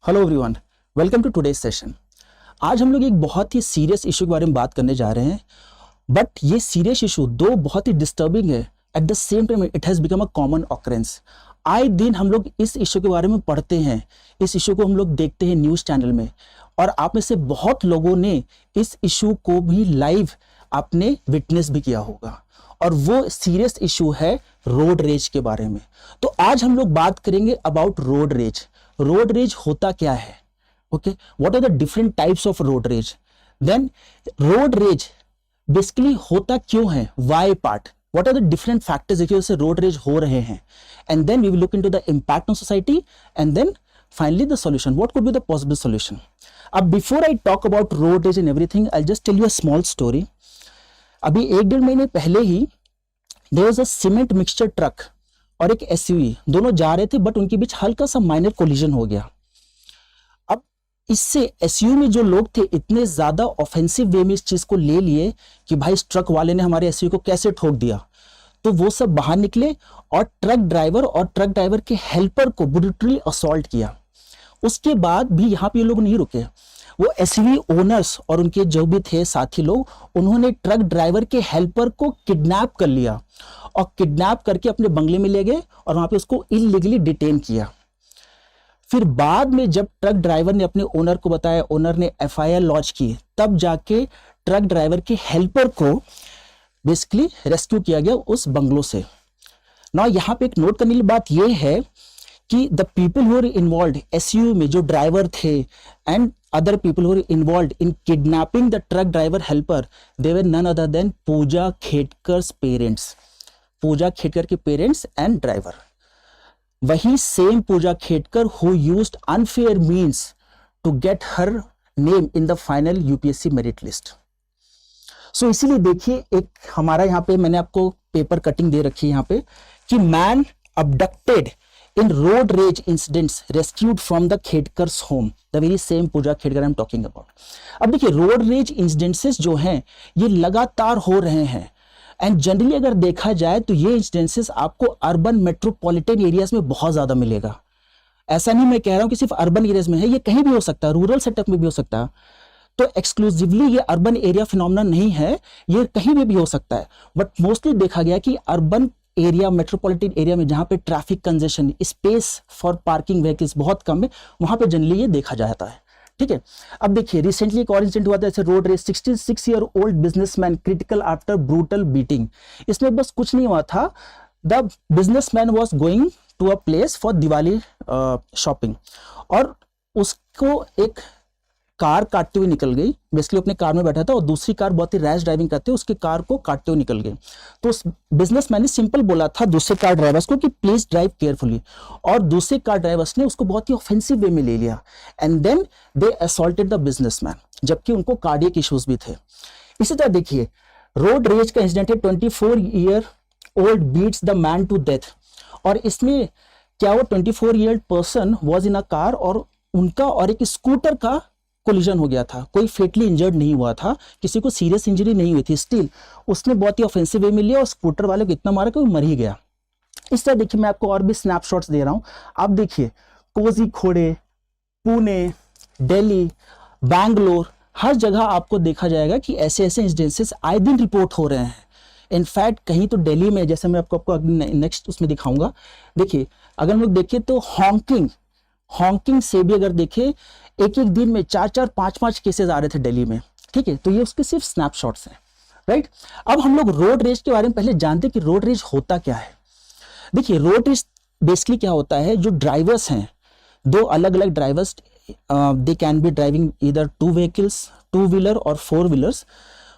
Hello everyone, welcome to today's session. आज हम लोग एक बहुत ही सीरियस इशू के बारे में बात करने जा रहे हैं, बट ये सीरियस इशू दो बहुत ही डिस्टर्बिंग है, at the same time it has become a common occurrence. आए दिन हम लोग इस इशू के बारे में पढ़ते हैं, इस इशू को हम लोग देखते हैं न्यूज़ चैनल में, और आप में से बहुत लोगों ने इस इशू को भी लाइव आपने विटनेस भी किया होगा, और वो सीरियस इशू है रोड रेज के बारे में। तो आज हम लोग बात करेंगे about road rage. Road rage होता क्या है, okay, what are the different types of road rage, then road rage basically होता क्यों है, why part, what are the different factors जिसकी वजह से रोड रेज हो रहे हैं, and then we will look into the impact on society, and then finally the solution, what could be the possible solution. अब before I talk about road rage and everything, I just tell you a small story. अभी 1-1.5 महीने पहले ही there was a cement mixture truck और एक SUV, दोनों जा रहे थे, बट उनके बीच हल्का सा माइनर कोलिजन हो गया। अब इससे एसयूवी में जो लोग थे इतने ज्यादा ऑफेंसिव वे में इस चीज को ले लिए कि भाई इस ट्रक वाले ने हमारे एसयूवी को कैसे ठोक दिया। तो वो सब बाहर निकले और ट्रक ड्राइवर के हेल्पर को ब्रूटली असॉल्ट किया। उसके बाद भी यहाँ पे ये लोग नहीं रुके, वो एसयूवी ओनर्स और उनके जो भी थे साथी लोग, उन्होंने ट्रक ड्राइवर के हेल्पर को किडनैप कर लिया और किडनैप करके अपने बंगले में ले गए और वहां पे उसको इलीगली डिटेन किया। फिर बाद में जब ट्रक ड्राइवर ने अपने ओनर को बताया, ओनर ने एफआईआर लॉन्च की, तब जाके ट्रक ड्राइवर के हेल्पर को बेसिकली रेस्क्यू किया गया उस बंगलों से। ना यहाँ पे एक नोट करने की बात यह है कि the people who are involve SUV में जो ड्राइवर थे and other people who were involved in kidnapping the truck driver helper, they were none other than Pooja Khetkar's parents, Pooja Khetkar के parents and driver। वही same Pooja Khetkar who used unfair means to get her name in the final UPSC merit list। so इसीलिए देखिए, एक हमारा यहाँ पे मैंने आपको पेपर कटिंग दे रखी है यहाँ पे कि man abducted in road rage incidents rescued from the Khetkars home, the very same Pooja Khetkar I'm talking about। अब देखिए, रोड रेज इंसिडेंसेस जो हैं ये लगातार हो रहे हैं, एंड जनरली अगर देखा जाए तो ये इंसिडेंसेस आपको अर्बन मेट्रोपॉलिटन एरियाज में बहुत ज्यादा मिलेगा। ऐसा नहीं मैं कह रहा हूं कि सिर्फ अर्बन एरियाज में है, ये कहीं भी हो सकता है, रूरल सेटअप में भी हो सकता है। तो एक्सक्लूसिवली ये अर्बन एरिया फिनोमेना नहीं है, ये कहीं भी हो सकता है, बट मोस्टली देखा गया कि अर्बन एरिया, मेट्रोपॉलिटन एरिया में जहां पे traffic congestion, space for parking vehicles बहुत कम है, वहां पे जनरली ये देखा जाता है। ठीक है, अब देखिए रिसेंटली एक और इंसिडेंट हुआ था, जैसे road race, 66 year old businessman critical after brutal beating. इसमें बस कुछ नहीं हुआ था, the businessman was going to a place for Diwali shopping, और उसको एक कार काटते हुए निकल गई। बेसिकली अपने कार में बैठा था और दूसरी कार बहुत ही रैश ड्राइविंग करते हुए उसके कार को काटते हुए निकल गए। तो उस बिजनेसमैन ने सिंपल बोला था दूसरे कार ड्राइवर्स को कि प्लीज ड्राइव केयरफुली, और दूसरे कार ड्राइवर्स ने उसको बहुत ही ऑफेंसिव वे में ले लिया, and then they assaulted the businessman, जबकि उनको कार्डियक इश्यूज भी थे। इसी तरह देखिए, रोड रेज का इंसिडेंट है, 24 year old beats the man to death, और इसमें क्या वो 24 year person was in a car और उनका और एक स्कूटर का कोलिजन हो गया था। कोई फेटली इंजर्ड नहीं हुआ था, किसी को सीरियस इंजरी नहीं हुई थी, स्टिल उसने बहुत ही ऑफेंसिव वे में लिया और स्कूटर वाले को इतना मारा कि वो मर ही गया। इस तरह देखिए, मैं आपको और भी स्नैपशॉट्स दे रहा हूं, आप देखिए कोझिकोड, पुणे, दिल्ली, बैंगलोर, हर जगह आपको देखा जाएगा कि ऐसे ऐसे इंसिडेंसेस आए दिन रिपोर्ट हो रहे हैं। इनफैक्ट कहीं तो दिल्ली में, जैसे मैं आपको नेक्स्ट उसमें दिखाऊंगा, देखिए अगर हम लोग देखें तो हॉन्किंग से भी अगर देखें, एक दिन में 4-4, 5-5 केसेस आ रहे थे दिल्ली में। ठीक है, तो ये उसके सिर्फ स्नैपशॉट्स हैं, राइट। अब हम लोग रोड रेज के बारे में पहले जानते हैं कि रोड रेज होता क्या है। देखिए, रोड रेज बेसिकली क्या होता है, जो ड्राइवर्स हैं, दो अलग अलग drivers, they can be driving either 2 vehicles, 2 wheeler और 4 व्हीलर्स।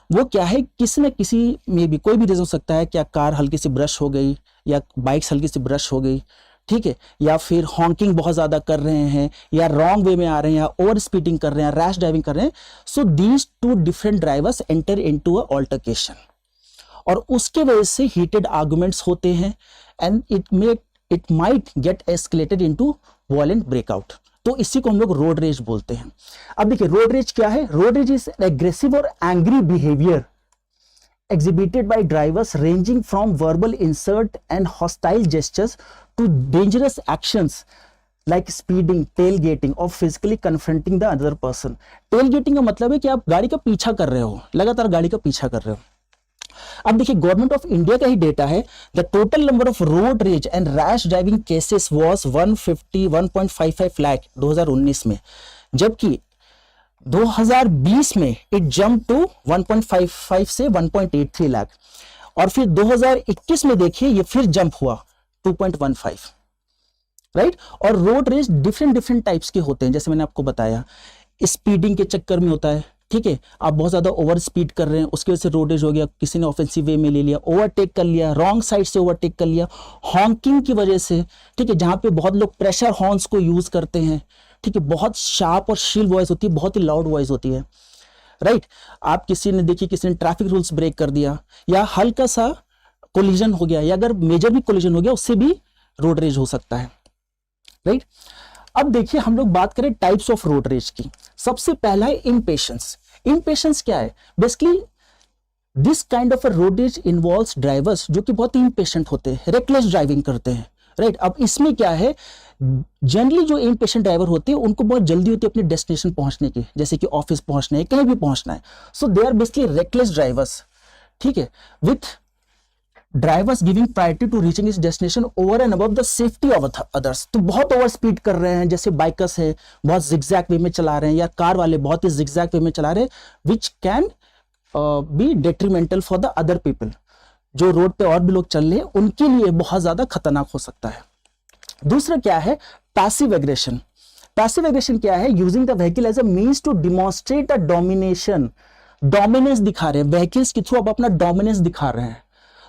वो क्या है, किसी न किसी में भी कोई भी रीजन हो सकता है, क्या कार हल्की सी ब्रश हो गई या बाइक्स हल्की सी ब्रश हो गई, ठीक है, या फिर हॉन्किंग बहुत ज्यादा कर रहे हैं, या रॉन्ग वे में आ रहे हैं, या ओवर स्पीडिंग कर रहे हैं, रैश ड्राइविंग कर रहे हैं। So these 2 different drivers enter into a altercation, और उसके वजह से हीटेड आर्गुमेंट्स होते हैं, and it might get escalated into violent breakout. तो इसी को हम लोग रोड रेज बोलते हैं। अब देखिए, रोड रेज क्या है, रोड रेज इज एग्रेसिव और angry behaviour exhibited by drivers ranging from verbal insult and hostile gestures to dangerous actions like speeding, tailgating और physically confronting the other person. Tailgating का मतलब है कि आप गाड़ी का पीछा कर रहे हो, लगातार गाड़ी का पीछा कर रहे हो। अब देखिए गवर्नमेंट ऑफ इंडिया का ही डेटा है, the total number of road rage and rash driving cases was 151.55 lakh 2019 में, जबकि 2020 में इट जंप टू 1.55 से 1.83 लाख, और फिर 2021 में देखिए ये फिर जंप हुआ 2.15, राइट। और road rage different different types के होते हैं, जैसे मैंने आपको बताया स्पीडिंग के चक्कर में होता है, ठीक है, आप बहुत ज्यादा ओवर स्पीड कर रहे हैं, उसकी वजह से रोड रेज हो गया, किसी ने ऑफेंसिव वे में ले लिया, ओवरटेक कर लिया, रॉन्ग साइड से ओवरटेक कर लिया, हॉकिंग की वजह से, ठीक है, जहां पे बहुत लोग प्रेशर हॉर्न्स को यूज करते हैं, ठीक है, बहुत शार्प और शील वॉइस होती है, बहुत ही लाउड वॉइस होती है, राइट। आप किसी ने देखिए किसी ने ट्रैफिक रूल्स ब्रेक कर दिया, या हल्का सा कोलिजन हो गया, या अगर मेजर भी कोलिजन हो गया उससे भी रोड रेज हो सकता है, राइट। अब देखिए हम लोग बात करें टाइप्स ऑफ रोड रेज की। सबसे पहला है इम्पेशंस। इम्पेशंस क्या है? Basically this kind of a road rage involves drivers जो कि बहुत ही इम्पेशेंट होते हैं, रेकलेस ड्राइविंग करते हैं, राइट। अब इसमें क्या है, जनरली जो इम्पेशेंट ड्राइवर होते हैं उनको बहुत जल्दी होती है अपने डेस्टिनेशन पहुंचने की, जैसे कि ऑफिस पहुंचना है, कहीं भी पहुंचना है, so they are basically reckless drivers, ठीक है, with drivers giving priority to reaching his destination over and above the safety of others. तो बहुत ओवर स्पीड कर रहे हैं, जैसे बाइकर्स है बहुत जिगजैग वे में चला रहे हैं, या कार वाले बहुत ही जिगजैग वे में चला रहे हैं, which can be detrimental for the other people. जो रोड पे और भी लोग चल रहे हैं उनके लिए बहुत ज्यादा खतरनाक हो सकता है। दूसरा क्या है, पैसिव एग्रेशन। पैसिव एग्रेशन क्या है, using the vehicle as a means to demonstrate the domination. Dominance दिखा रहे हैं, व्हीकल्स के थ्रू आप अपना डोमिनेंस दिखा रहे हैं।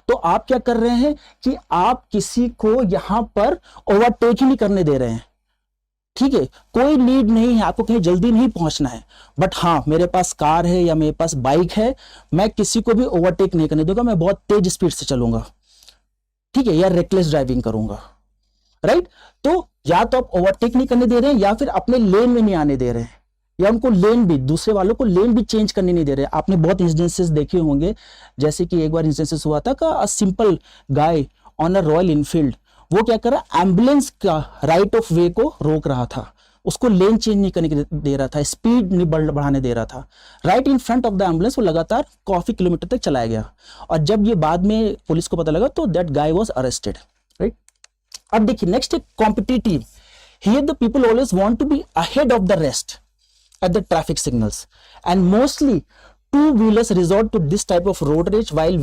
तो आप क्या कर रहे हैं कि आप किसी को यहां पर ओवरटेक ही नहीं करने दे रहे हैं, ठीक है, कोई नीड नहीं है, आपको कहीं जल्दी नहीं पहुंचना है, बट हाँ मेरे पास कार है या मेरे पास बाइक है, मैं किसी को भी ओवरटेक नहीं करने दूंगा, मैं बहुत तेज स्पीड से चलूंगा, ठीक है, या रेकलेस ड्राइविंग करूंगा, राइट। तो या तो आप ओवरटेक नहीं करने दे रहे हैं, या फिर अपने लेन में नहीं आने दे रहे हैं, या उनको लेन भी, दूसरे वालों को लेन भी चेंज करने नहीं दे रहे। आपने बहुत इंस्टेंसेस देखे होंगे, जैसे कि एक बार इंस्टेंसेस हुआ था का simple guy on a royal Enfield, वो क्या कर रहा, एम्बुलेंस का राइट ऑफ वे को रोक रहा था, उसको लेन चेंज नहीं करने दे रहा था, स्पीड नहीं बढ़ाने दे रहा था, right in front of the ambulance वो लगातार काफी किलोमीटर तक चलाया गया, और जब ये बाद में पुलिस को पता लगा तो that guy was arrested, right. अब देखिए नेक्स्ट है competitive. Here the people always want to be ahead of the rest at the traffic signals, and mostly two-wheelers resort to this type of road rage while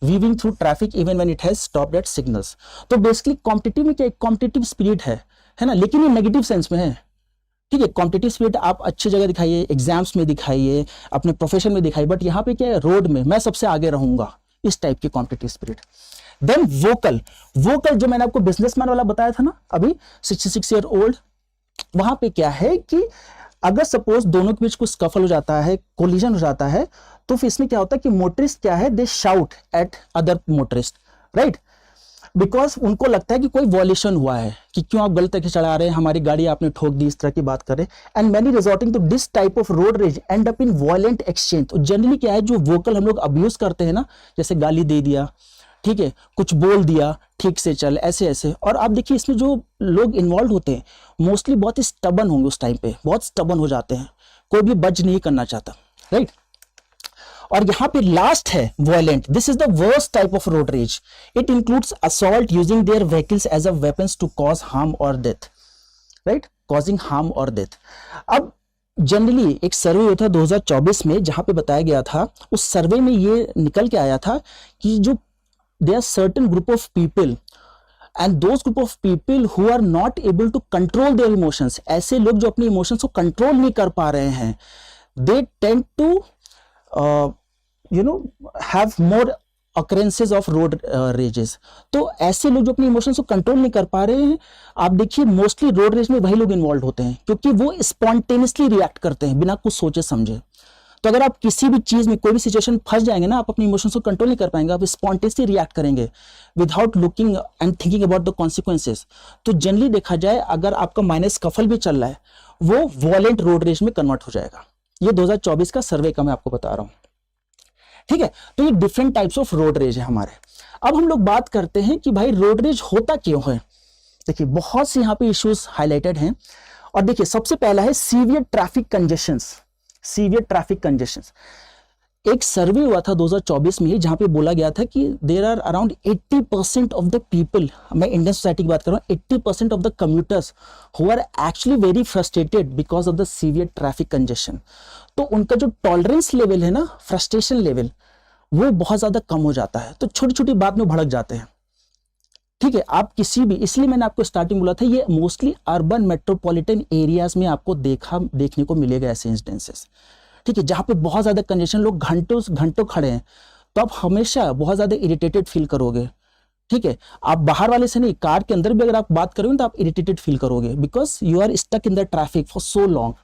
weaving through traffic even when it has stopped at signals. तो basically competitive में क्या, एक competitive spirit है ना, लेकिन ये negative sense में है, ठीक है। कॉम्पिटिटिव स्पिरिट आप अच्छी जगह दिखाइए, एग्जाम्स में दिखाइए, अपने प्रोफेशन में दिखाइए, बट यहाँ पे क्या है, रोड में मैं सबसे आगे रहूंगा, इस टाइप की competitive spirit. Then vocal. Vocal जो मैंने आपको बिजनेसमैन वाला बताया था ना अभी, 66 ईयर ओल्ड, वहां पे क्या है कि अगर सपोज दोनों के बीच कुछ स्कफल हो जाता है, कोलिजन हो जाता है, तो फिर इसमें क्या होता है कि मोटरिस्ट क्या है, they shout at other motorist, right, because उनको लगता है कि कोई वॉल्यूशन हुआ है, कि क्यों आप गलत तरीके चला रहे हैं, हमारी गाड़ी आपने ठोक दी, इस तरह की बात करें। And many resorting to this type of road rage end up in violent exchange. तो जनरली क्या है, जो वोकल हम लोग अब्यूज करते हैं ना, जैसे गाली दे दिया, ठीक है, कुछ बोल दिया, ठीक से चल, ऐसे ऐसे। और आप देखिए इसमें जो लोग इन्वॉल्व होते हैं मोस्टली बहुत ही स्टबन होंगे, उस टाइम पे बहुत स्टबन हो जाते हैं, कोई भी बच नहीं करना चाहता, राइट। और यहां पे लास्ट है violent. This is the worst type of road rage. It includes assault using their vehicles as a weapons to cause harm और डेथ, राइट, कॉजिंग हार्म और डेथ। अब जनरली एक सर्वे हुआ था 2024 में, जहां पे बताया गया था, उस सर्वे में ये निकल के आया था कि जो there are certain group of people and those group of people who are not able to control their emotions, ऐसे लोग जो अपने इमोशंस को कंट्रोल नहीं कर पा रहे हैं, they tend to have more occurrences of road rages। तो ऐसे लोग जो अपने इमोशंस को कंट्रोल नहीं कर पा रहे हैं, आप देखिए मोस्टली रोड रेज में वही लोग इन्वॉल्व होते हैं, क्योंकि वो स्पॉन्टेनियसली रिएक्ट करते हैं बिना कुछ सोचे समझे। तो अगर आप किसी भी चीज में कोई भी सिचुएशन फंस जाएंगे ना, आप अपने इमोशंस को कंट्रोल नहीं कर पाएंगे, आप स्पॉन्टेनियसली रिएक्ट करेंगे without looking and thinking about the consequences. तो जनरली देखा जाए अगर आपका माइनस कफल भी चल रहा है, वो वॉयलेंट रोड रेज में कन्वर्ट हो जाएगा। ये 2024 का सर्वे का मैं आपको बता रहा हूं, ठीक है। तो ये different types of road raise है हमारे। अब हम लोग बात करते हैं कि भाई रोड रेज होता क्यों है, देखिए बहुत से यहाँ पे इश्यूज हाईलाइटेड हैं। और देखिए सबसे पहला है severe traffic congestions. Severe traffic congestions, एक सर्वे हुआ था 2024 में ही, जहां पे बोला गया था कि there are around 80% of the people, मैं इंडियन सोसाइटी की बात कर रहा हूँ, 80% of the commuters who are actually very frustrated because of the severe traffic congestion. तो उनका जो टॉलरेंस लेवल है ना, फ्रस्ट्रेशन लेवल, वो बहुत ज्यादा कम हो जाता है। तो छोटी छोटी बात में भड़क जाते हैं। ठीक है, आप किसी भी, इसलिए मैंने आपको स्टार्टिंग बोला था ये मोस्टली अर्बन मेट्रोपॉलिटन एरियाज में आपको देखने को मिलेगा ऐसे इंस्टेंसेस। ठीक है, जहां पे बहुत ज्यादा कंजेशन, लोग घंटों घंटों खड़े हैं, तो आप हमेशा बहुत ज्यादा इरिटेटेड फील करोगे। ठीक है, आप बाहर वाले से नहीं, कार के अंदर भी अगर आप बात करोगे तो आप इरिटेटेड फील करोगे because you are stuck in the traffic for so long,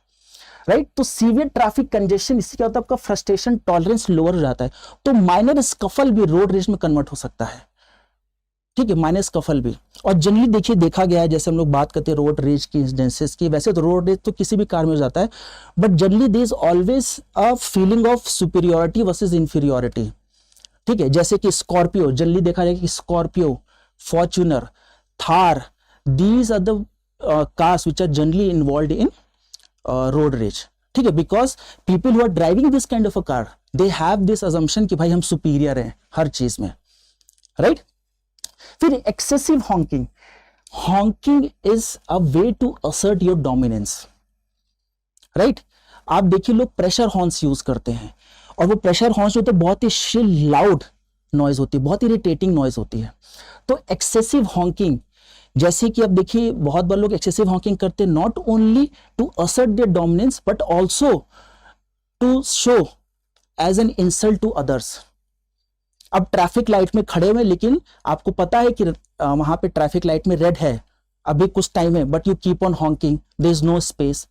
right. तो सीवियर ट्रैफिक कंजेशन, इससे क्या होता है, आपका फ्रस्ट्रेशन टॉलरेंस लोअर हो जाता है। तो माइनर स्कफल भी रोड रेज में कन्वर्ट हो सकता है। ठीक है, माइनस कफल भी। और जनरली देखिए देखा गया है, जैसे हम लोग बात करते हैं रोड रेज की इंसिडेंसेस की, वैसे तो रोड रेज तो किसी भी कार में हो जाता है, but generally there is always a feeling of superiority versus inferiority. ठीक है, जैसे कि स्कॉर्पियो, जनरली देखा जाए कि Scorpio, Fortuner, Thar, these are the cars which are generally involve in road rage. ठीक है, because people who are driving this kind of a car, they have this assumption कि भाई हम सुपीरियर हैं हर चीज में, राइट। फिर excessive honking. Honking is a way to assert your dominance, right. आप देखिए लोग प्रेशर हॉर्न्स यूज करते हैं, और वो प्रेशर हॉर्न्स जो होते हैं बहुत ही शिल लाउड नॉइज होती है, बहुत इरिटेटिंग नॉइज होती है। तो एक्सेसिव हॉन्किंग, जैसे कि अब देखिए बहुत बार लोग एक्सेसिव हॉन्किंग करते हैं not only to assert their dominance but also to show as an insult to others. अब ट्रैफिक लाइट में खड़े हुए, लेकिन आपको पता है कि वहां पे ट्रैफिक लाइट में रेड है, अभी कुछ टाइम है, but you keep on honking, there is no space.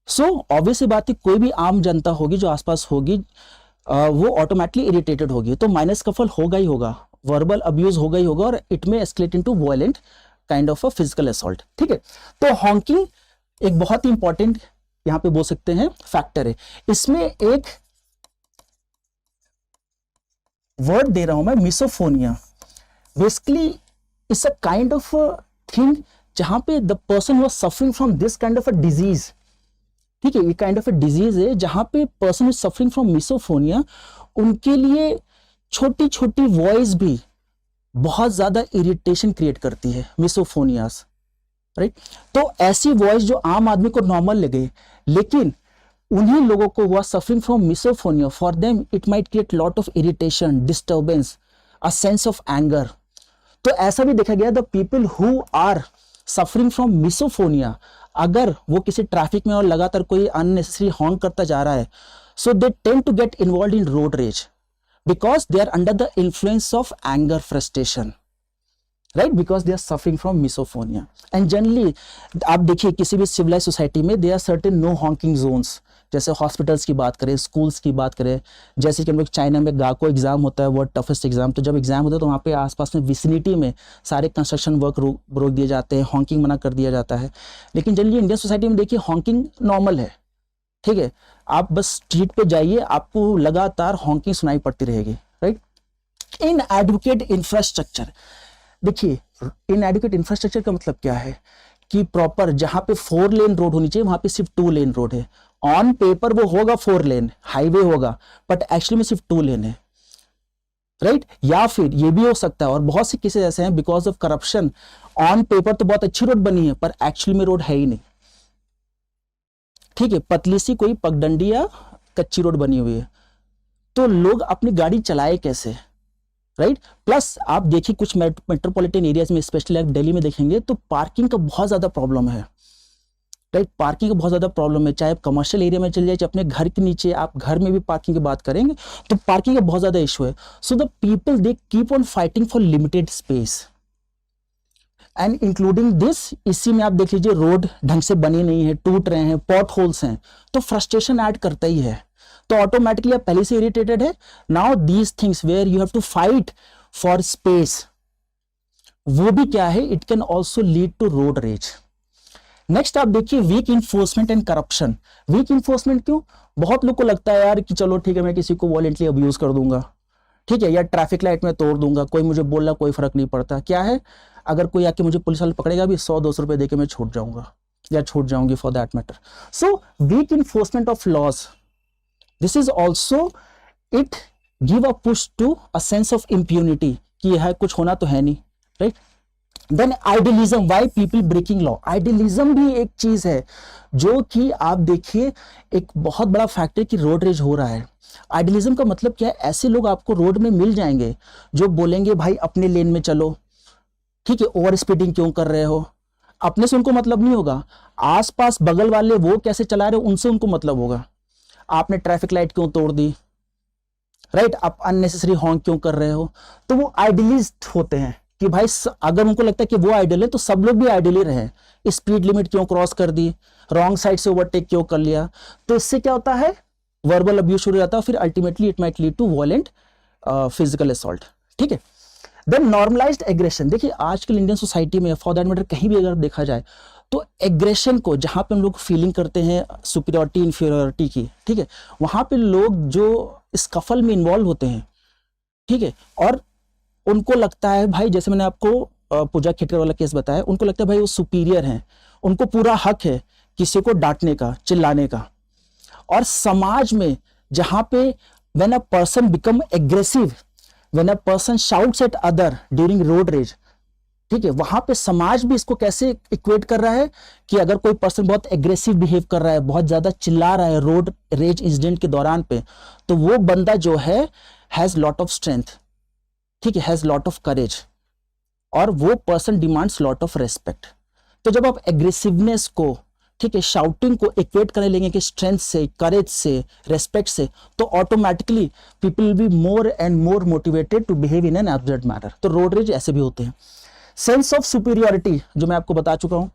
So obvious बात है, कोई भी आम जनता होगी जो आसपास होगी, वो ऑटोमेटिकली इरिटेटेड होगी। तो माइनस कफल होगा ही होगा, वर्बल अब्यूज होगा ही होगा, और इट में escalate into violent kind of a physical assault. ठीक है, तो हॉन्किंग एक बहुत ही इंपॉर्टेंट यहां पे बोल सकते हैं फैक्टर है। इसमें एक वर्ड दे रहा हूं मैं, misophonia. Basically it's a kind of thing जहां पे the person who are suffering from this kind of a disease, ठीक है, ये काइंड ऑफ अ डिजीज है जहां पे पर्सन इज सफरिंग फ्रॉम मिसोफोनिया, उनके लिए छोटी छोटी वॉइस भी बहुत ज्यादा इरिटेशन क्रिएट करती है, मिसोफोनियास, राइट। तो ऐसी वॉइस जो आम आदमी को नॉर्मल लगे, लेकिन उन्हीं लोगों को हुआ suffering from misophonia, for them it might create lot of irritation, disturbance, a sense of anger. तो ऐसा भी देखा गया, the people who are suffering from misophonia, अगर वो किसी ट्रैफिक में और लगातार कोई अननेसेसरी हॉर्न करता जा रहा है, so they tend to get involve in road rage because they are under the influence of anger, frustration, right, because they are suffering from misophonia. And generally आप देखिए किसी भी civilized society में there are certain no honking zones, जैसे hospitals की बात करें, schools की बात करें, जैसे कि हम लोग चाइना में गाको एग्जाम होता है, वर्ल्ड टफेस्ट एग्जाम, तो जब एग्जाम होता है तो वहाँ पे आसपास में विसिनिटी में सारे कंस्ट्रक्शन वर्क रोक दिए जाते हैं, हॉन्किंग मना कर दिया जाता है। लेकिन जनरली इंडियन सोसाइटी में देखिए हॉन्किंग नॉर्मल है, ठीक है, आप बस स्ट्रीट पे जाइए, आपको लगातार हॉन्किंग सुनाई पड़ती रहेगी, राइट। इनएडुकेट इंफ्रास्ट्रक्चर, देखिए इनएडुकेट इंफ्रास्ट्रक्चर का मतलब क्या है कि प्रॉपर जहां पे 4 लेन रोड होनी चाहिए वहां पे सिर्फ 2 लेन रोड है। ऑन पेपर वो होगा 4 लेन हाईवे होगा, बट एक्चुअली में सिर्फ 2 लेन है, राइट। या फिर ये भी हो सकता है, और बहुत से केसेस ऐसे हैं because of corruption, on paper तो बहुत अच्छी रोड बनी है पर एक्चुअली में रोड है ही नहीं, ठीक है, पतली सी कोई पगडंडी या कच्ची रोड बनी हुई है, तो लोग अपनी गाड़ी चलाए कैसे, राइट। प्लस आप देखिए कुछ मेट्रोपॉलिटन एरियाज में, स्पेशली आप दिल्ली में देखेंगे तो पार्किंग का बहुत ज्यादा प्रॉब्लम है, राइट। पार्किंग का बहुत ज्यादा प्रॉब्लम है, चाहे आप कमर्शियल एरिया में चले जाए, चाहे अपने घर के नीचे, आप घर में भी पार्किंग की बात करेंगे तो पार्किंग का बहुत ज्यादा इशू है। So the people they keep on fighting for limited space and including this, इसी में आप देख लीजिए रोड ढंग से बनी नहीं है, टूट रहे हैं, पॉट होल्स हैं, तो फ्रस्ट्रेशन ऐड करता ही है। तो ऑटोमेटिकली आप पहले से इरिटेटेड है, now these things where you have to fight for space, वो भी क्या है, it can also lead to road rage. Next आप देखिए weak enforcement and corruption. Weak enforcement क्यों, बहुत लोग को लगता है यार कि चलो ठीक है मैं किसी को वॉलेंटली अब्यूज कर दूंगा, ठीक है, या ट्रैफिक लाइट में तोड़ दूंगा, कोई मुझे बोलना कोई फर्क नहीं पड़ता। क्या है, अगर कोई आके मुझे पुलिस वाले पकड़ेगा भी 100-200 रुपये देके मैं छूट जाऊंगा या छूट जाऊंगी for that matter. So weak enforcement of laws, this is also, it give a push to a sense of impunity कि यह कुछ होना तो है नहीं, right. Then idealism, why people breaking law. Idealism भी एक चीज है जो कि आप देखिए एक बहुत बड़ा फैक्टर कि रोड रेज हो रहा है. आइडियलिज्म का मतलब क्या है? ऐसे लोग आपको रोड में मिल जाएंगे जो बोलेंगे भाई अपने लेन में चलो, ठीक है, ओवर स्पीडिंग क्यों कर रहे हो. अपने से उनको मतलब नहीं होगा, आसपास बगल वाले वो कैसे चला रहे हो उनसे उनको मतलब होगा. आपने ट्रैफिक लाइट क्यों तोड़ दी, राइट, आप अननेसेसरी हॉर्न क्यों कर रहे हो. तो वो आइडियलिस्ट होते हैं कि भाई अगर उनको लगता है कि वो आइडियल है तो सब लोग भी आइडियल ही रहे. स्पीड लिमिट क्यों क्रॉस कर दी, रॉन्ग साइड से ओवरटेक क्यों कर लिया. तो इससे क्या होता है, वर्बल अब्यूज शुरू हो जाता है, फिर ultimately it might lead to violent physical assault. ठीक है. Then normalized aggression. देखिए आजकल इंडियन सोसाइटी में फॉर दैट मैटर कहीं भी अगर देखा जाए तो एग्रेशन को, जहां पे हम लोग फीलिंग करते हैं सुपीरियरिटी इंफीरियरिटी की, ठीक है, वहां पे लोग जो स्कफल में इन्वॉल्व होते हैं, ठीक है, और उनको लगता है भाई, जैसे मैंने आपको पूजा खेटकर वाला केस बताया, उनको लगता है भाई वो सुपीरियर हैं, उनको पूरा हक है किसी को डांटने का, चिल्लाने का. और समाज में जहां पे when a person become aggressive, when a person shouts eight other during road rage, ठीक है, वहां पे समाज भी इसको कैसे इक्वेट कर रहा है कि अगर कोई पर्सन बहुत एग्रेसिव बिहेव कर रहा है, बहुत ज्यादा चिल्ला रहा है रोड रेज इंसिडेंट के दौरान पे, तो वो बंदा जो है हैज लॉट ऑफ स्ट्रेंथ, ठीक है, हैज लॉट ऑफ करेज, और वो person demands lot of respect. तो जब आप एग्रेसिवनेस को, ठीक है, शाउटिंग को इक्वेट करने लेंगे कि स्ट्रेंथ से, करेज से, रेस्पेक्ट से, तो automatically people will be more and more motivated to behave in an absurd manner. तो रोड रेज ऐसे भी होते हैं. सेंस ऑफ सुपीरियरिटी जो मैं आपको बता चुका हूं.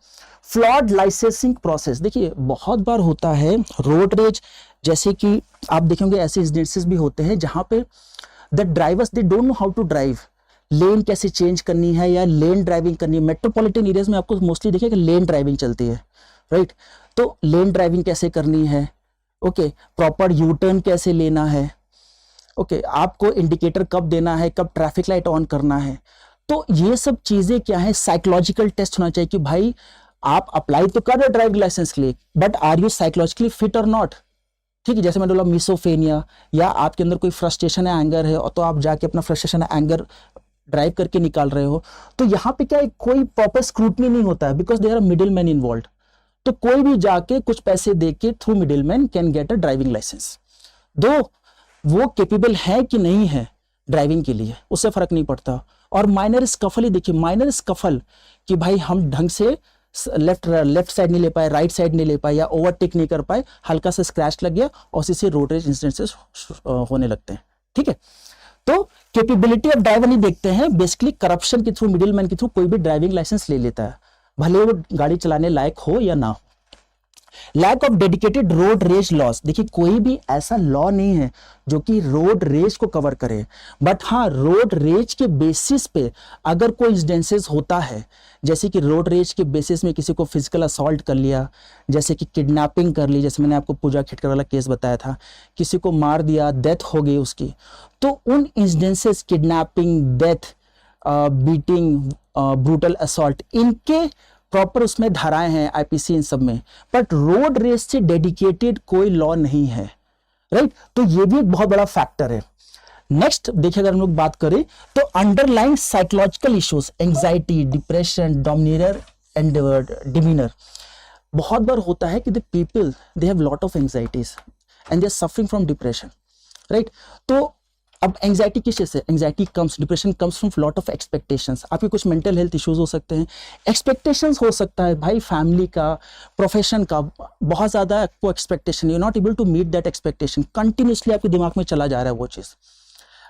Flawed licensing process. देखिए बहुत बार होता है रोड रेज, जैसे कि आप देखेंगे ऐसे इंसिडेंसेस भी होते हैं जहां पे the drivers they don't know how to drive, lane कैसे चेंज करनी है या लेन ड्राइविंग करनी है. मेट्रोपॉलिटन एरियाज में आपको मोस्टली देखिए कि लेन ड्राइविंग चलती है, राइट. तो लेन ड्राइविंग कैसे करनी है, ओके, प्रॉपर यू टर्न कैसे लेना है, ओके, आपको इंडिकेटर कब देना है, कब ट्रैफिक लाइट ऑन करना है. तो ये सब चीजें क्या है, साइकोलॉजिकल टेस्ट होना चाहिए कि भाई आप अप्लाई तो कर रहे हो ड्राइविंग लाइसेंस के लिए, but are you psychologically fit और नॉट. ठीक है, जैसे मैंने बोला मिसोफेनिया, या आपके अंदर कोई फ्रस्ट्रेशन है, एंगर है, और तो आप जाके अपना फ्रस्ट्रेशन है, एंगर ड्राइव करके निकाल रहे हो, तो यहाँ पे क्या है, कोई प्रॉपर स्क्रूटनी नहीं होता है, because there are middle man involve. तो कोई भी जाके कुछ पैसे दे के through middle man can get a driving license. Though वो कैपेबल है कि नहीं है ड्राइविंग के लिए, उससे फर्क नहीं पड़ता. और माइनर स्कफल ही देखिए, माइनर स्कफल कि भाई हम ढंग से लेफ्ट साइड नहीं ले पाए, राइट साइड नहीं ले पाए, या ओवरटेक नहीं कर पाए, हल्का सा स्क्रैच लग गया और उसी से रोड रेज इंसिडेंसेस होने लगते हैं. ठीक है. तो कैपेबिलिटी ऑफ ड्राइवर नहीं देखते हैं, बेसिकली करप्शन के थ्रू, मिडिल मैन के थ्रू कोई भी ड्राइविंग लाइसेंस ले लेता है, भले वो गाड़ी चलाने लायक हो या ना हो. Lack of dedicated road rage laws. देखिए कोई भी ऐसा लॉ नहीं है जो कि रोड रेज को कवर करे, बट हाँ रोड रेज के बेसिस पे अगर कोई इंसिडेंसेस होता है, जैसे कि रोड रेज के बेसिस में किसी को फिजिकल असॉल्ट कर लिया, जैसे कि किडनैपिंग कर ली, जैसे मैंने आपको पूजा खेटकर वाला केस बताया था, किसी को मार दिया, डेथ हो गई उसकी, तो उन incidences, kidnapping, death, beating, brutal assault, इनके प्रॉपर उसमें धाराएं हैं आईपीसी इन सब में, बट रोड रेस से डेडिकेटेड कोई लॉ नहीं है, राइट. तो ये भी एक बहुत बड़ा फैक्टर है. नेक्स्ट देखिए, अगर हम लोग बात करें तो underlying psychological issues, anxiety, depression, dominator and demeanour. बहुत बार होता है कि the people they have lot of anxieties and they are suffering from depression, right. तो अब एंजाइटी किस चीज से, anxiety comes, depression comes from lot of expectations. आपके कुछ मेंटल हेल्थ इश्यूज हो सकते हैं, एक्सपेक्टेशंस हो सकता है भाई फैमिली का, प्रोफेशन का, बहुत ज्यादा आपको expectation, you not able to meet that expectation, continuously आपके दिमाग में चला जा रहा है वो चीज,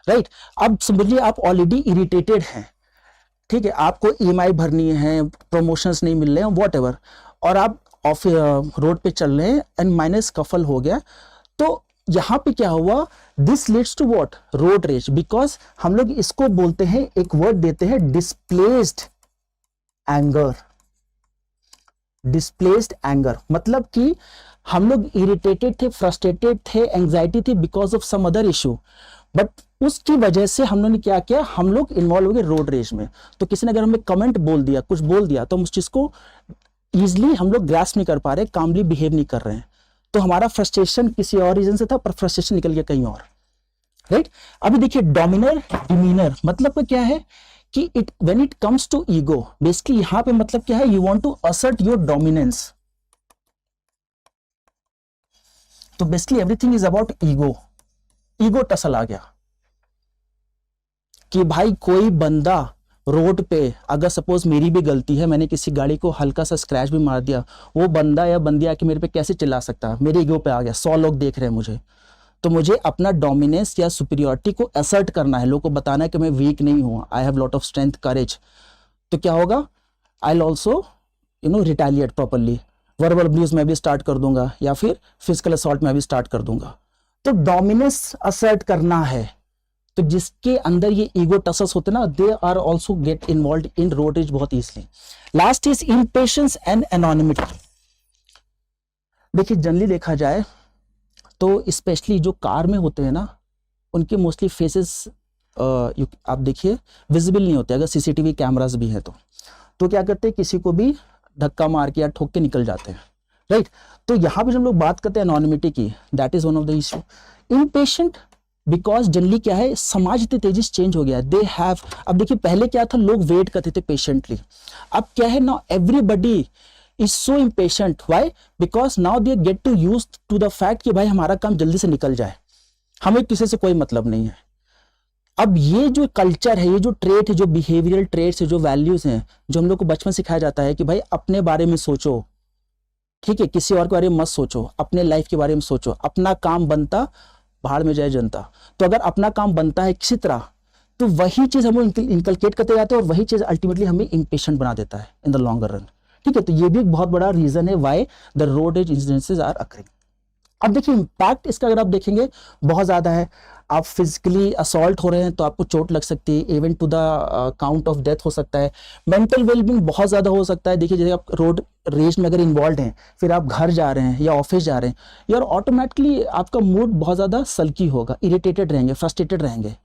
राइट. अब समझिए आप ऑलरेडी इरिटेटेड हैं, ठीक है, आपको ईएमआई भरनी है, प्रमोशंस नहीं मिल रहे हैं, वॉट, और आप ऑफ रोड पे चल रहे हैं एंड माइनर स्कफल हो गया. तो यहां पे क्या हुआ, this leads to what, road rage, because हम लोग इसको बोलते हैं, एक वर्ड देते हैं, डिस्प्लेस्ड एंगर. डिस्प्लेस्ड एंगर मतलब कि हम लोग इरिटेटेड थे, फ्रस्ट्रेटेड थे, एंजाइटी थी because of some other issue, but उसकी वजह से हम लोगों ने क्या किया, हम लोग इन्वॉल्व हो गए रोड रेज में। तो किसी ने अगर हमें कमेंट बोल दिया, कुछ बोल दिया, तो हम उस चीज को इजिली हम लोग ग्रास्प नहीं कर पा रहे, कामली बिहेव नहीं कर रहे हैं, तो हमारा फ्रस्ट्रेशन किसी और रीजन से था, पर फ्रस्ट्रेशन निकल गया कहीं और, राइट। अभी देखिए डोमिनर डिमीनर मतलब क्या है कि it when it comes to ego, basically यहां पे मतलब क्या है, you want to assert your dominance. तो basically everything is about ego, ego tussle आ गया कि भाई कोई बंदा रोड पे, अगर सपोज मेरी भी गलती है, मैंने किसी गाड़ी को हल्का सा स्क्रैच भी मार दिया, वो बंदा या बंदी आके मेरे पे कैसे चिल्ला सकता है, मेरे ईगो पे आ गया, 100 लोग देख रहे हैं मुझे, तो मुझे अपना डोमिनेंस या सुपीरियरिटी को असर्ट करना है, लोगों को बताना है कि मैं वीक नहीं हूं, I have lot of strength, courage. तो क्या होगा, I will also retaliate properly, verbal abuse में भी स्टार्ट कर दूंगा, या फिर फिजिकल असॉल्ट में भी स्टार्ट कर दूंगा। तो डोमिनेंस असर्ट करना है, तो जिसके अंदर ये ईगो टसल्स होते ना, they are also get involve in road rage बहुत ईजिली। Last is impatience and anonymity. देखिए जनरली देखा जाए तो स्पेशली जो कार में होते हैं ना, उनके मोस्टली फेसेस आप देखिए विजिबल नहीं होते, अगर सीसीटीवी कैमरास भी है तो क्या करते हैं, किसी को भी धक्का मार के या ठोक के निकल जाते हैं, राइट। तो यहां पे जब हम लोग बात करते हैं एनोनिमिटी की, that is one of the issue. Impatient because generally क्या है, समाज इतनी तेजी से चेंज हो गया, दे हैव, अब देखिए पहले क्या था, लोग वेट करते थे पेशेंटली, अब क्या है ना, everybody is so impatient. Why? Because now they get to use to the fact कि भाई हमारा काम जल्दी से निकल जाए, हमें किसी से कोई मतलब नहीं है। अब ये जो कल्चर है, ये जो ट्रेट है, जो बिहेवियरल ट्रेट्स है, जो वैल्यूज हैं, जो हम लोग को बचपन सिखाया जाता है कि भाई अपने बारे में सोचो, ठीक है, किसी और के बारे में मत सोचो, अपने लाइफ के बारे में सोचो, अपना काम बनता भाड़ में जाए जनता। तो अगर अपना काम बनता है किसी तरह, तो वही चीज हम इंकलकेट करते जाते हैं, और वही चीज अल्टीमेटली हमें इम्पेशेंट बना देता है इन द लॉन्गर रन, ठीक है। तो ये भी एक बहुत बड़ा रीजन है why the road rage incidences are occurring. अब देखिए इंपैक्ट इसका अगर आप देखेंगे बहुत ज्यादा है, आप फिजिकली असॉल्ट हो रहे हैं तो आपको चोट लग सकती है, even to the count of death हो सकता है। मेंटल वेलबींग बहुत ज्यादा हो सकता है। देखिए जैसे आप रोड रेस में अगर इन्वॉल्व हैं, फिर आप घर जा रहे हैं या ऑफिस जा रहे हैं, यार ऑटोमेटिकली आपका मूड बहुत ज्यादा सल्की होगा, इरिटेटेड रहेंगे, फ्रस्ट्रेटेड रहेंगे,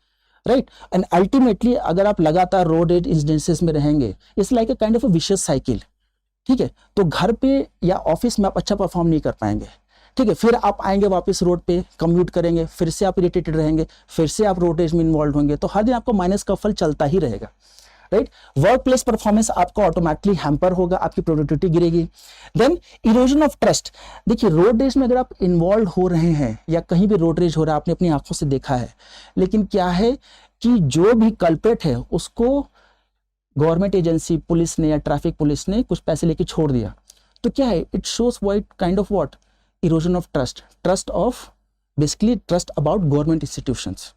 राइट। एंड अल्टीमेटली अगर आप लगातार रोड रेज इंसिडेंसेस में रहेंगे, it's like a kind of a vicious cycle, ठीक है। तो घर पे या ऑफिस में आप अच्छा परफॉर्म नहीं कर पाएंगे, ठीक है। फिर आप आएंगे वापस रोड पे, कम्यूट करेंगे, फिर से आप इरिटेटेड रहेंगे, फिर से आप रोड रेज में इन्वॉल्व होंगे, तो हर दिन आपको माइनस का फल चलता ही रहेगा, राइट। वर्क प्लेस परफॉर्मेंस आपका ऑटोमेटिकली हैम्पर होगा, आपकी प्रोडक्टिविटी गिरेगी। Then erosion of trust. देखिए रोड रेज में अगर आप इन्वॉल्व हो रहे हैं या कहीं भी रोड रेज हो रहा है, आपने अपनी आंखों से देखा है, लेकिन क्या है कि जो भी कल्प्रेट है उसको गवर्नमेंट एजेंसी, पुलिस ने या ट्रैफिक पुलिस ने कुछ पैसे लेके छोड़ दिया, तो क्या है, it shows what kind of what, erosion of trust, trust of basically trust about government institutions,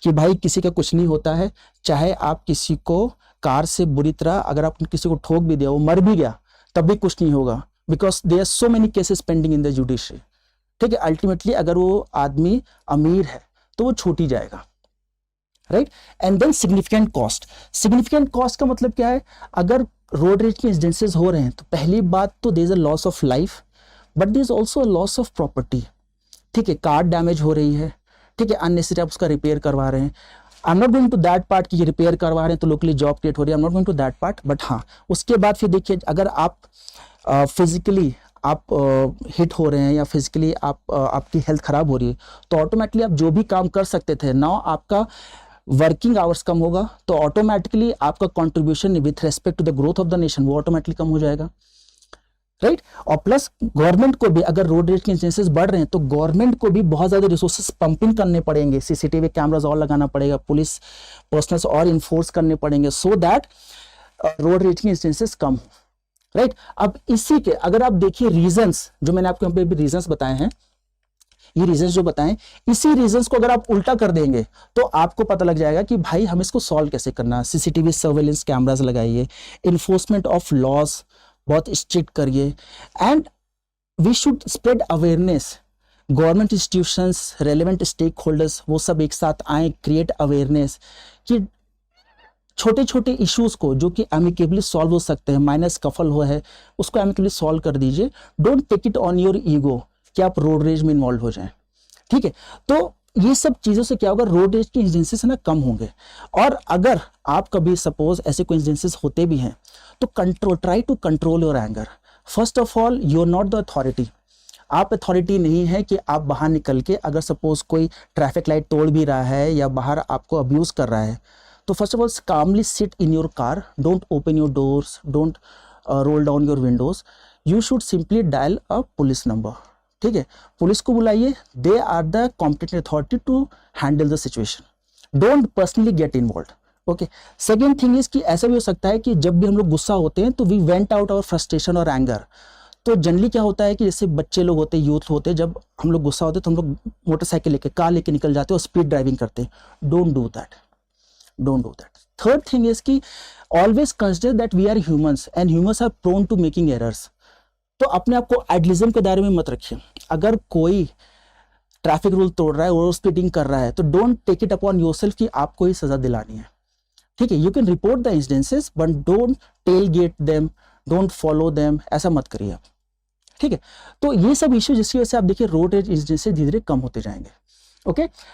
कि भाई किसी का कुछ नहीं होता है, चाहे आप किसी को कार से बुरी तरह अगर आप किसी को ठोक भी दिया, वो मर भी गया, तब भी कुछ नहीं होगा, because there are so many cases pending in the judiciary, ठीक है। अल्टीमेटली अगर वो आदमी अमीर है तो वो छूट ही जाएगा, right. And then significant cost. Significant cost का मतलब क्या है, अगर रोड रेज के इंसिडेंसेस हो रहे हैं तो पहली बात तो there is a loss of life, but there is also loss of property, ठीक है। कार डैमेज हो रही है, ठीक है, अननेसेसरी आप उसका रिपेयर करवा रहे हैं। I am not going to that part कि ये रिपेयर करवा रहे हैं तो लोकली जॉब क्रिएट हो रही है, I am not going to that part, but हाँ उसके बाद फिर देखिए अगर आप फिजिकली आप हिट हो रहे हैं या फिजिकली आपकी हेल्थ खराब हो रही है, तो ऑटोमेटिकली आप जो भी काम कर सकते थे, नाउ आपका वर्किंग आवर्स कम होगा, तो ऑटोमेटिकली आपका contribution with respect to the growth of the nation वो ऑटोमेटिकली कम हो जाएगा, राइट। और प्लस गवर्नमेंट को भी अगर रोड रेज के इंसिडेंसेस बढ़ रहे हैं तो गवर्नमेंट को भी बहुत ज्यादा रिसोर्सेस पंपिंग करने पड़ेंगे, सीसीटीवी कैमरास और लगाना पड़ेगा, पुलिस पर्सनल्स और इन्फोर्स करने पड़ेंगे, सो दैट रोड रेज के इंसिडेंसेस कम, राइट। अब इसी के अगर आप देखिए रीजंस, जो मैंने आपको यहाँ पे भी रीजंस बताए हैं, ये रीजंस जो बताएं, इसी रीजंस को अगर आप उल्टा कर देंगे तो आपको पता लग जाएगा कि भाई हम इसको सॉल्व कैसे करना है। सीसीटीवी सर्वेलेंस कैमरास लगाइए, इन्फोर्समेंट ऑफ लॉज बहुत स्ट्रिक्ट करिए, and we should spread awareness. Government institutions, relevant stake holders वो सब एक साथ आए, क्रिएट अवेयरनेस कि छोटे छोटे इश्यूज को जो कि एमिकेबली सॉल्व हो सकते हैं, माइनस कफल हुआ है उसको एमिकेबली सॉल्व कर दीजिए। Don't take it on your ego कि आप रोड रेज में इन्वॉल्व हो जाएं, ठीक है। तो ये सब चीज़ों से क्या होगा, रोड रेज की इंसिडेंसेस ना कम होंगे। और अगर आप कभी सपोज ऐसे कोई इंसिडेंसेस होते भी हैं तो try to control your anger. First of all, you are not the authority. आप अथॉरिटी नहीं है कि आप बाहर निकल के अगर सपोज कोई ट्रैफिक लाइट तोड़ भी रहा है या बाहर आपको अब्यूज़ कर रहा है तो first of all calmly sit in your car, don't open your doors, don't roll down your windows. You should simply dial a police number. ठीक है, पुलिस को बुलाइए, they are the competent authority to handle the situation, don't personally get involve. Okay, second thing is कि ऐसा भी हो सकता है कि जब भी हम लोग गुस्सा होते हैं तो we vent out our frustration और एंगर। तो जनरली क्या होता है कि जैसे बच्चे लोग होते हैं, यूथ होते हैं, जब हम लोग गुस्सा होते हैं तो हम लोग मोटरसाइकिल लेके, कार लेके निकल जाते हैं और स्पीड ड्राइविंग करते हैं। Don't do that, don't do that. Third thing is that always consider that we are humans and humans are prone to making errors. तो अपने आप को आइडियलिज्म के दायरे में मत रखिए। अगर कोई ट्रैफिक रूल तोड़ रहा है, ओवर स्पीडिंग कर रहा है, तो don't take it upon yourself कि आपको ही सजा दिलानी है। ठीक है, you can report the incidences but don't tailgate them, don't follow them, ऐसा मत करिए आप। ठीक है, तो ये सब इश्यू जिसकी वजह से आप देखिए रोड रेज इंसिडेंसेस धीरे धीरे कम होते जाएंगे। ओके,